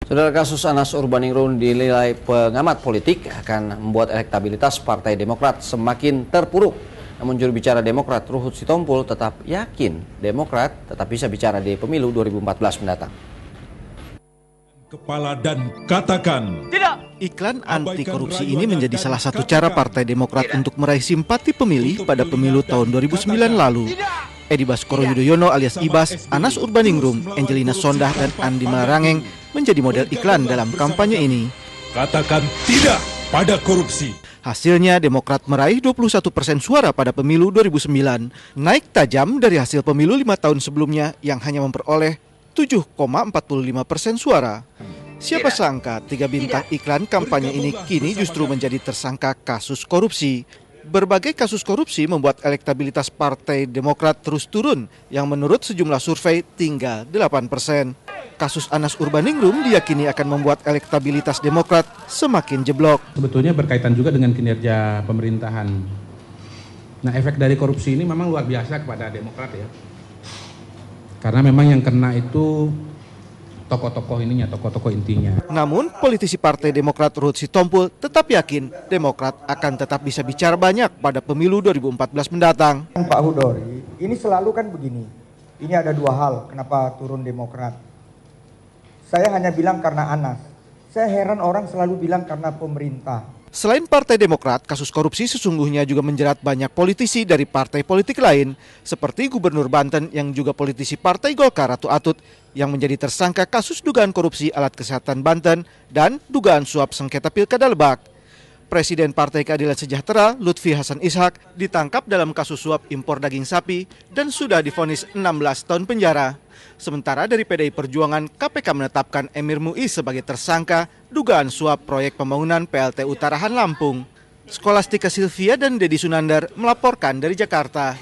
Saudara, kasus Anas Urbaningrum dinilai pengamat politik akan membuat elektabilitas Partai Demokrat semakin terpuruk. Namun juru bicara Demokrat Ruhut Sitompul tetap yakin Demokrat tetap bisa bicara di pemilu 2014 mendatang. Kepala dan katakan tidak. Iklan anti korupsi ini menjadi salah satu cara Partai Demokrat untuk meraih simpati pemilih pada pemilu tahun 2009 lalu. Edi Baskoro Yudhoyono alias Ibas, Anas Urbaningrum, Angelina Sondah, dan Andi Malarangeng menjadi model iklan dalam kampanye ini. Katakan tidak pada korupsi. Hasilnya Demokrat meraih 21% suara pada pemilu 2009, naik tajam dari hasil pemilu 5 tahun sebelumnya yang hanya memperoleh 7,45% suara. Siapa sangka 3 bintang iklan kampanye ini kini justru menjadi tersangka kasus korupsi. Berbagai kasus korupsi membuat elektabilitas Partai Demokrat terus turun, yang menurut sejumlah survei tinggal 8%. Kasus Anas Urbaningrum diyakini akan membuat elektabilitas Demokrat semakin jeblok. Sebetulnya berkaitan juga dengan kinerja pemerintahan. Nah, efek dari korupsi ini memang luar biasa kepada Demokrat ya. Karena memang yang kena itu tokoh-tokoh ininya, tokoh-tokoh intinya. Namun, politisi Partai Demokrat Ruhut Sitompul tetap yakin Demokrat akan tetap bisa bicara banyak pada pemilu 2014 mendatang. Pak Hudori, ini selalu kan begini. Ini ada 2 hal kenapa turun Demokrat. Saya hanya bilang karena Anas. Saya heran orang selalu bilang karena pemerintah. Selain Partai Demokrat, kasus korupsi sesungguhnya juga menjerat banyak politisi dari partai politik lain, seperti Gubernur Banten yang juga politisi Partai Golkar Ratu Atut yang menjadi tersangka kasus dugaan korupsi alat kesehatan Banten dan dugaan suap sengketa Pilkada Lebak. Presiden Partai Keadilan Sejahtera Lutfi Hasan Ishak ditangkap dalam kasus suap impor daging sapi dan sudah divonis 16 tahun penjara. Sementara dari PDI Perjuangan, KPK menetapkan Emir Muiz sebagai tersangka dugaan suap proyek pembangunan PLTU Tarahan Lampung. Skolastika Silvia dan Dedi Sunandar melaporkan dari Jakarta.